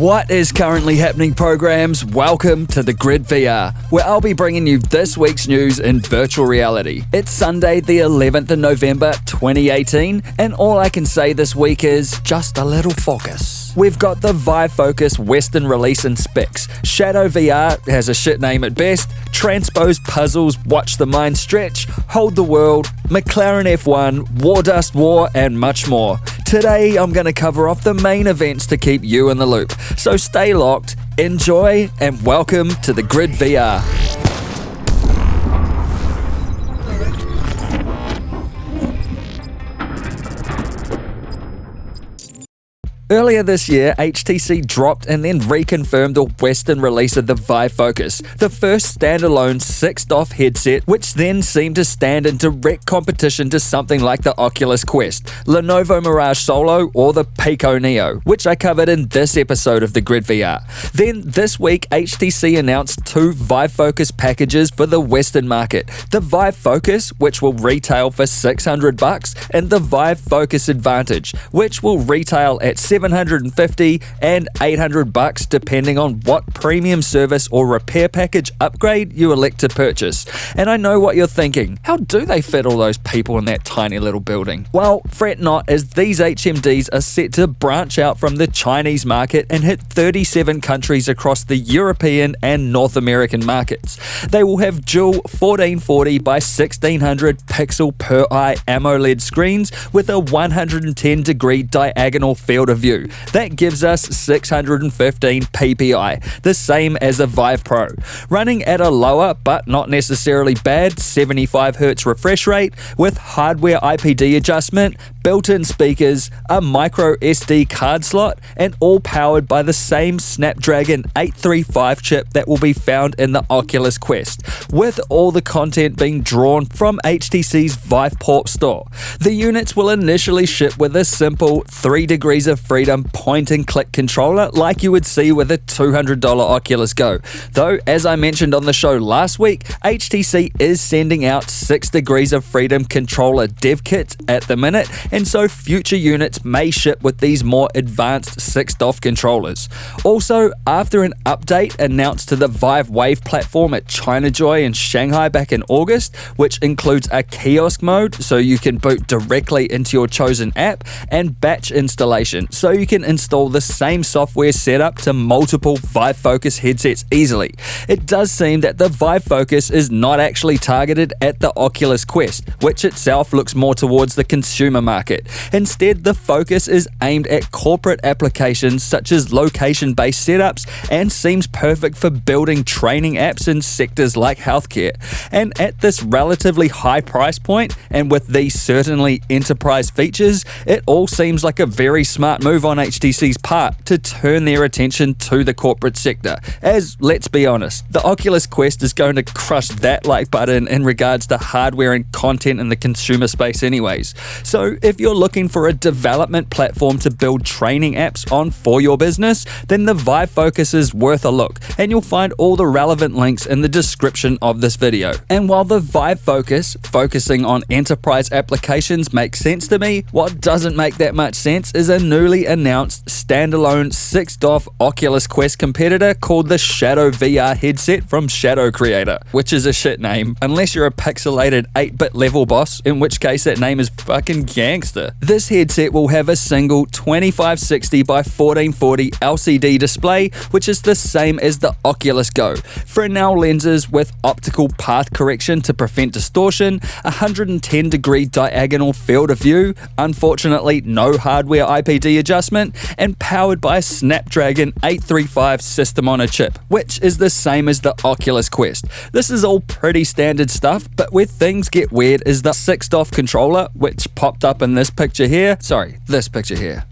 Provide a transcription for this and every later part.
What is currently happening, programs? Welcome to the Grid VR, where I'll be bringing you this week's news in virtual reality. It's Sunday, the 11th of November, 2018, and all I can say this week is just a little focus. We've got the Vive Focus Western release in specs. ShadowVR has a shit name at best. Transpose puzzles, watch the mind stretch, hold the world, McLaren F1, Wardust War, and much more. Today, I'm going to cover off the main events to keep you in the loop. So stay locked, enjoy, and welcome to the Grid VR. Earlier this year, HTC dropped and then reconfirmed the Western release of the Vive Focus, the first standalone 6DoF headset, which then seemed to stand in direct competition to something like the Oculus Quest, Lenovo Mirage Solo, or the Pico Neo, which I covered in this episode of the Grid VR. Then this week, HTC announced two Vive Focus packages for the Western market: the Vive Focus, which will retail for $600, and the Vive Focus Advantage, which will retail at $750 and $800 depending on what premium service or repair package upgrade you elect to purchase. And I know what you're thinking, how do they fit all those people in that tiny little building? Well, fret not, as these HMDs are set to branch out from the Chinese market and hit 37 countries across the European and North American markets. They will have dual 1440 by 1600 pixel per eye AMOLED screens with a 110-degree diagonal field of view. That gives us 615 ppi, the same as a Vive Pro, running at a lower but not necessarily bad 75Hz refresh rate with hardware IPD adjustment, built-in speakers, a micro SD card slot, and all powered by the same Snapdragon 835 chip that will be found in the Oculus Quest, with all the content being drawn from HTC's Viveport store. The units will initially ship with a simple 3 degrees of freedom point-and-click controller like you would see with a $200 Oculus Go. Though, as I mentioned on the show last week, HTC is sending out 6 degrees of freedom controller dev kits at the minute, and so future units may ship with these more advanced 6DoF controllers. Also, after an update announced to the Vive Wave platform at ChinaJoy in Shanghai back in August, which includes a kiosk mode so you can boot directly into your chosen app, and batch installation so you can install the same software setup to multiple Vive Focus headsets easily. It does seem that the Vive Focus is not actually targeted at the Oculus Quest, which itself looks more towards the consumer market. Instead, the Focus is aimed at corporate applications such as location-based setups and seems perfect for building training apps in sectors like healthcare. And at this relatively high price point, and with these certainly enterprise features, it all seems like a very smart move on HTC's part to turn their attention to the corporate sector, as, let's be honest, the Oculus Quest is going to crush that like button in regards to hardware and content in the consumer space anyways. So if you're looking for a development platform to build training apps on for your business, then the Vive Focus is worth a look, and you'll find all the relevant links in the description of this video. And while the Vive Focus, focusing on enterprise applications, makes sense to me, what doesn't make that much sense is a newly announced standalone 6DoF Oculus Quest competitor called the ShadowVR headset from Shadow Creator, which is a shit name, unless you're a pixelated 8-bit level boss, in which case that name is fucking gangster. This headset will have a single 2560 by 1440 LCD display, which is the same as the Oculus Go, Fresnel lenses with optical path correction to prevent distortion, 110-degree diagonal field of view, unfortunately no hardware IPD adjustment, and powered by a Snapdragon 835 system on a chip, which is the same as the Oculus Quest. This is all pretty standard stuff, but where things get weird is the 6DoF controller, which popped up in this picture here,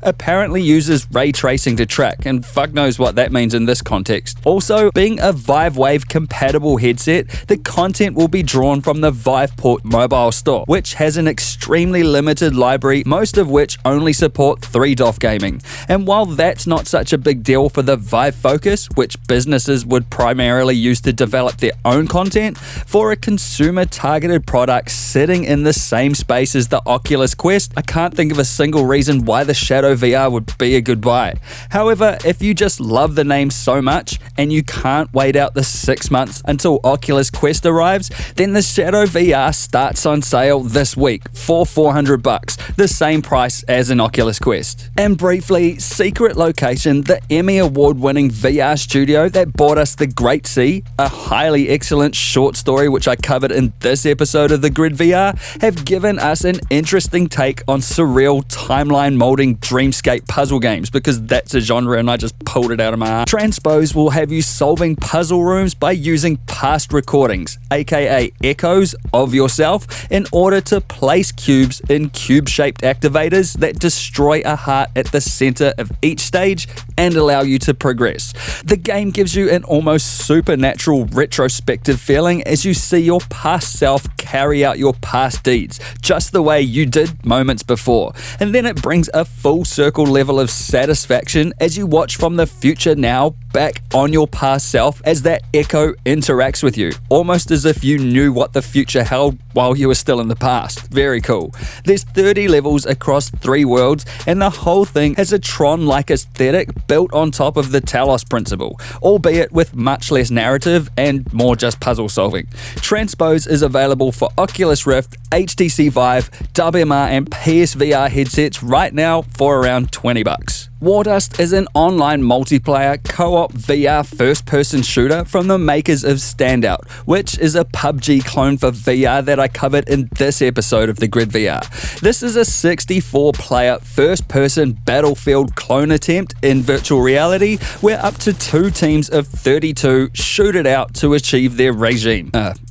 apparently uses ray tracing to track, and fuck knows what that means in this context. Also, being a Vive Wave compatible headset, the content will be drawn from the Viveport mobile store, which has an extremely limited library, most of which only support 3DoF gaming. And while that's not such a big deal for the Vive Focus, which businesses would primarily use to develop their own content, for a consumer targeted product sitting in the same space as the Oculus Quest, Quest, I can't think of a single reason why the ShadowVR would be a good buy. However, if you just love the name so much and you can't wait out the 6 months until Oculus Quest arrives, then the ShadowVR starts on sale this week for $400, the same price as an Oculus Quest. And briefly, Secret Location, the Emmy Award-winning VR studio that brought us The Great Sea, a highly excellent short story which I covered in this episode of the Grid VR, have given us an interesting take on surreal timeline molding dreamscape puzzle games, because that's a genre and I just pulled it out of my ass. Transpose will have you solving puzzle rooms by using past recordings, aka echoes of yourself, in order to place cubes in cube-shaped activators that destroy a heart at the center of each stage and allow you to progress. The game gives you an almost supernatural retrospective feeling as you see your past self carry out your past deeds, just the way you did moments before. And then it brings a full circle level of satisfaction as you watch from the future now back on your past self as that echo interacts with you, almost as if you knew what the future held while you were still in the past. Very cool. There's 30 levels across 3 worlds, and the whole thing has a Tron-like aesthetic built on top of the Talos principle, albeit with much less narrative and more just puzzle solving. Transpose is available for Oculus Rift, HTC Vive, WMR and PSVR headsets right now for around $20. Wardust is an online multiplayer co-op VR first-person shooter from the makers of Standout, which is a PUBG clone for VR that I covered in this episode of the Grid VR. This is a 64-player first-person battlefield clone attempt in virtual reality where up to 2 teams of 32 shoot it out to achieve their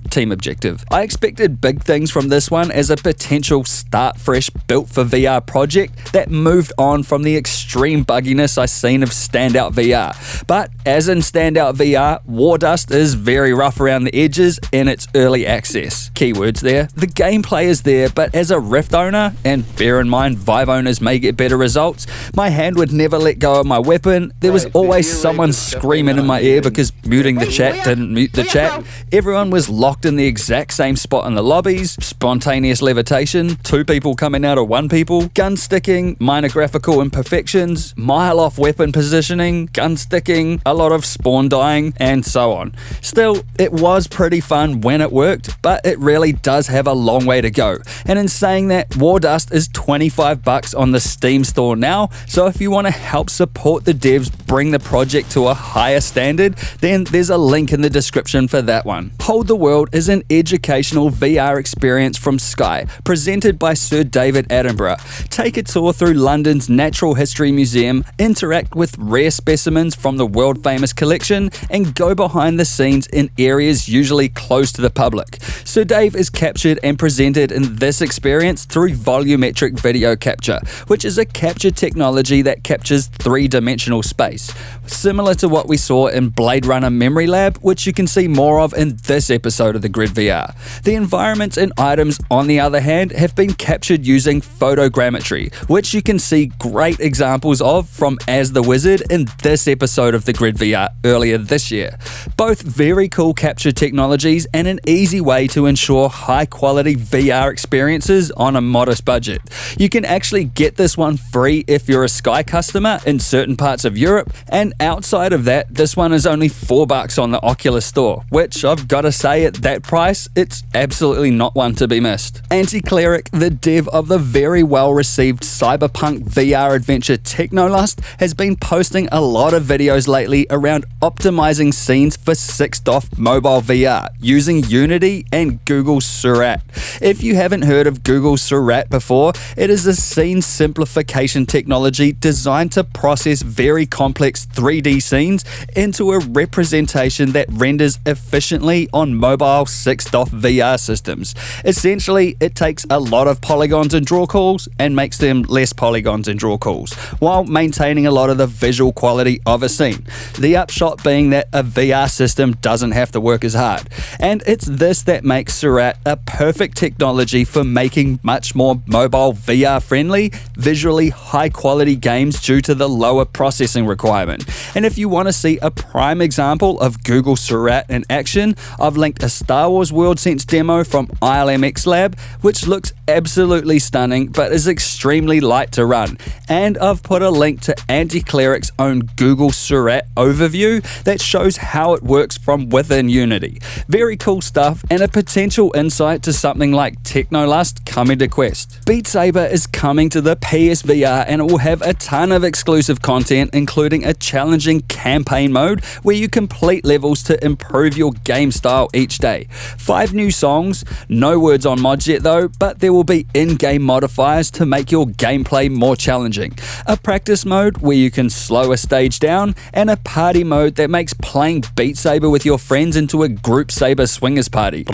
team objective. I expected big things from this one as a potential start fresh built for VR project that moved on from the extreme bugginess I seen of Standout VR. But as in Standout VR, Wardust is very rough around the edges in its early access. Keywords there. The gameplay is there, but as a Rift owner, and bear in mind Vive owners may get better results, my hand would never let go of my weapon. There was always someone screaming in my ear because muting the chat didn't mute the chat. Everyone was locked in the exact same spot in the lobbies, spontaneous levitation, 2 people coming out of 1 people, gun sticking, minor graphical imperfections, mile off weapon positioning, gun sticking, a lot of spawn dying, and so on. Still, it was pretty fun when it worked, but it really does have a long way to go. And in saying that, Wardust is $25 on the Steam store now, so if you want to help support the devs bring the project to a higher standard, then there's a link in the description for that one. Hold the World is an educational VR experience from Sky, presented by Sir David Attenborough. Take a tour through London's Natural History Museum, interact with rare specimens from the world-famous collection, and go behind the scenes in areas usually closed to the public. Sir Dave is captured and presented in this experience through volumetric video capture, which is a capture technology that captures 3-dimensional space, similar to what we saw in Blade Runner Memory Lab, which you can see more of in this episode of the Grid VR. The environments and items, on the other hand, have been captured using photogrammetry, which you can see great examples of from As the Wizard in this episode of the Grid VR earlier this year. Both very cool capture technologies and an easy way to ensure high quality VR experiences on a modest budget. You can actually get this one free if you're a Sky customer in certain parts of Europe, and outside of that, this one is only $4 on the Oculus store, which I've got to say at that price, it's absolutely not one to be missed. Anticleric, the dev of the very well received cyberpunk VR adventure Technolust, has been posting a lot of videos lately around optimizing scenes for 6DoF mobile VR using Unity and Google Surat. If you haven't heard of Google Surat before, it is a scene simplification technology designed to process very complex 3D scenes into a representation that renders efficiently on mobile 6DoF VR systems. Essentially, it takes a lot of polygons and draw calls and makes them less polygons and draw calls, while maintaining a lot of the visual quality of a scene. The upshot being that a VR system doesn't have to work as hard. And it's this that makes Surat a perfect technology for making much more mobile VR friendly, visually high quality games due to the lower processing requirement. And if you want to see a prime example of Google Surat in action, I've linked a Star Wars World Sense demo from ILMX Lab, which looks absolutely stunning, but is extremely light to run. And I've put a link to Anticleric's own Google Surat overview that shows how it works from within Unity. Very cool stuff, and a potential insight to something like Technolust coming to Quest. Beat Saber is coming to the PSVR, and it will have a ton of exclusive content, including a challenging campaign mode where you complete levels to improve your game style each day. 5 new songs, no words on mods yet though, but there will be in-game modifiers to make your gameplay more challenging. A practice mode where you can slow a stage down, and a party mode that makes playing Beat Saber with your friends into a group Saber swingers party.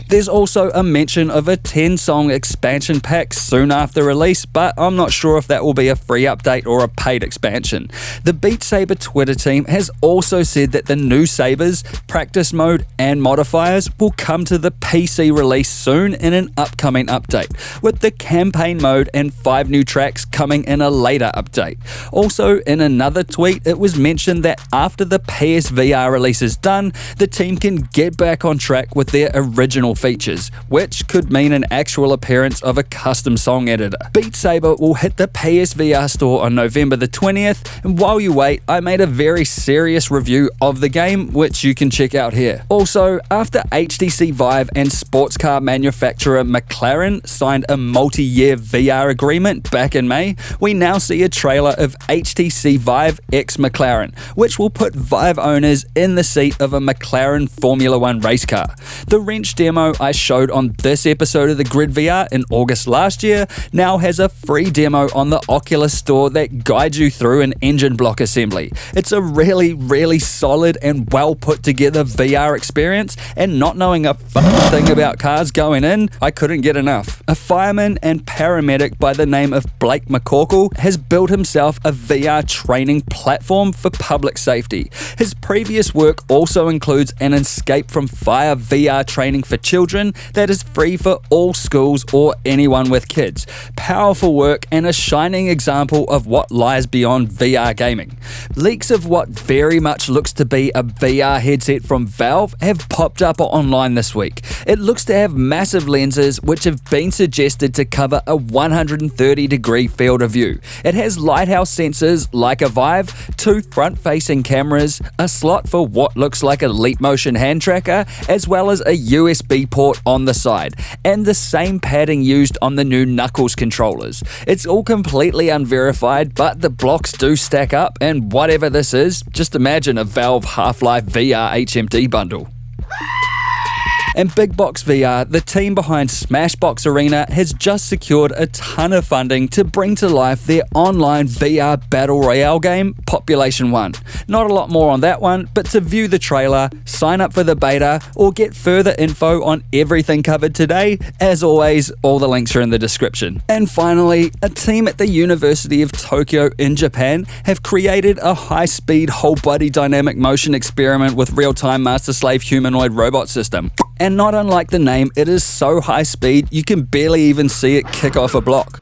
There's also a mention of a 10-song expansion pack soon after release, but I'm not sure if that will be a free update or a paid expansion. The Beat Saber Twitter team has also said that the new Sabers, practice mode, and modifiers will come to the PC release soon in an upcoming update, with the campaign mode and 5 new tracks coming in a later update. Also, in another tweet, it was mentioned that after the PSVR release is done, the team can get back on track with their original features, which could mean an actual appearance of a custom song editor. Beat Saber will hit the PSVR store on November the 20th, and while you wait, I made a very serious review of the game, which you can check out here. Also, after HTC Vive and sports car manufacturer McLaren signed a multi-year VR agreement back in May, we now see a trailer of HTC Vive X McLaren, which will put Vive owners in the seat of a McLaren Formula 1 race car. The wrench demo I showed on this episode of the Grid VR in August last year now has a free demo on the Oculus store that guides you through an engine block assembly. It's a really solid and well put together VR experience, and not knowing a fucking thing about cars going in, I couldn't get enough. A fireman and paramedic by the name of Blake McCorkle has built himself a VR training platform for public safety. His previous work also includes an Escape from Fire VR training for children that is free for all schools or anyone with kids. Powerful work and a shining example of what lies beyond VR gaming. Leaks of what very much looks to be a VR headset from Valve have popped up online this week. It looks to have massive lenses which have been suggested to cover a 130-degree field of view. It has lighthouse sensors like a Vive, 2 front-facing cameras, a slot for what looks like a Leap Motion hand tracker, as well as a USB port on the side, and the same padding used on the new Knuckles controllers. It's all completely unverified, but the blocks do stack up, and whatever this is, just imagine a Valve Half-Life VR HMD bundle. And Big Box VR, the team behind Smashbox Arena, has just secured a ton of funding to bring to life their online VR Battle Royale game, Population 1. Not a lot more on that one, but to view the trailer, sign up for the beta, or get further info on everything covered today, as always, all the links are in the description. And finally, a team at the University of Tokyo in Japan have created a high-speed whole-body dynamic motion experiment with real-time master-slave humanoid robot system. And not unlike the name, it is so high speed you can barely even see it kick off a block.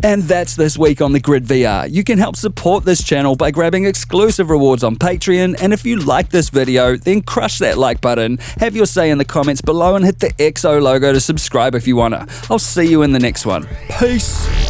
And that's this week on the Grid VR. You can help support this channel by grabbing exclusive rewards on Patreon, and if you like this video, then crush that like button, have your say in the comments below, and hit the XO logo to subscribe if you wanna. I'll see you in the next one. Peace!